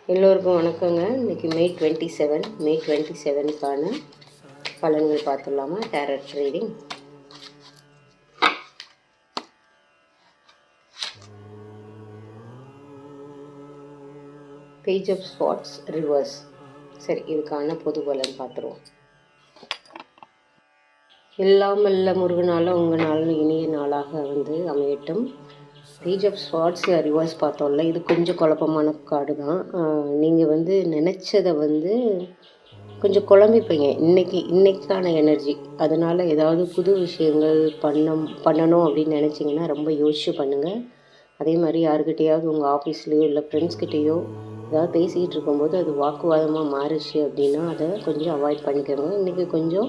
எல்லோருக்கும் வணக்கங்க. இன்றைக்கி மே 27க்கான பலன்கள் பார்த்துடலாமா? Tarot reading. Page of swords reverse. சரி, இதுக்கான பொது பலன் பார்த்துருவோம். எல்லாம் வல்ல முருகனால உங்கள் நாள் இனிய நாளாக அமையட்டும். பேஜ் ஆஃப் ஸ்வார்ட்ஸ் ரிவர்ஸ் பார்த்தோம்ல, இது கொஞ்சம் குழப்பமான கார்டு தான். நீங்கள் நினச்சதை கொஞ்சம் குழம்பிப்பீங்க இன்னைக்கான எனர்ஜி. அதனால் ஏதாவது புது விஷயங்கள் பண்ணணும் அப்படின்னு நினச்சிங்கன்னா ரொம்ப யோசிச்சு பண்ணுங்கள். அதே மாதிரி யாருக்கிட்டையாவது உங்கள் ஆஃபீஸ்லேயோ இல்லை ஃப்ரெண்ட்ஸ்கிட்டேயோ ஏதாவது பேசிக்கிட்டு இருக்கும்போது அது வாக்குவாதமாக மாறிச்சு அப்படின்னா அதை கொஞ்சம் அவாய்ட் பண்ணிக்கோங்க. இன்றைக்கி கொஞ்சம்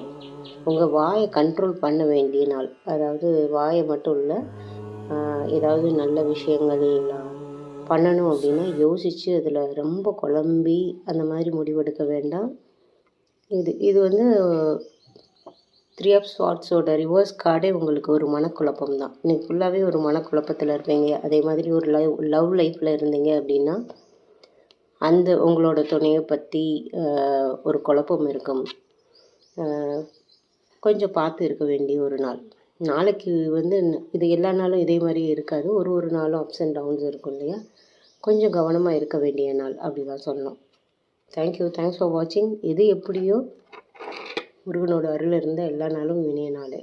உங்கள் வாயை கண்ட்ரோல் பண்ண வேண்டிய நாள். அதாவது வாயை மட்டும் இல்லை, ஏதாவது நல்ல விஷயங்கள் பண்ணணும் அப்படின்னா யோசித்து அதில் ரொம்ப குழம்பி அந்த மாதிரி முடிவெடுக்க வேண்டாம். இது 3 ஆஃப் ஸ்வார்ட்ஸோட ரிவர்ஸ் கார்டே உங்களுக்கு ஒரு மனக்குழப்பம் தான். இன்றைக்கி ஃபுல்லாகவே ஒரு மனக்குழப்பத்தில் இருப்பீங்க. அதே மாதிரி ஒரு லவ் லைஃப்பில் இருந்தீங்க அப்படின்னா அந்த உங்களோட துணையை பற்றி ஒரு குழப்பம் இருக்கும். கொஞ்சம் பார்த்து இருக்க வேண்டிய ஒரு நாள். நாளைக்கு இது எல்லா நாளும் இதே மாதிரி இருக்காது. ஒரு நாளும் அப்ஸ் அண்ட் டவுன்ஸ் இருக்கும் இல்லையா? கொஞ்சம் கவனமாக இருக்க வேண்டிய நாள் அப்படி தான் சொல்லணும். தேங்க்ஸ் ஃபார் வாட்சிங். எது எப்படியோ முருகனோட அருள் இருந்த எல்லா நாளும் இனிய நாள்.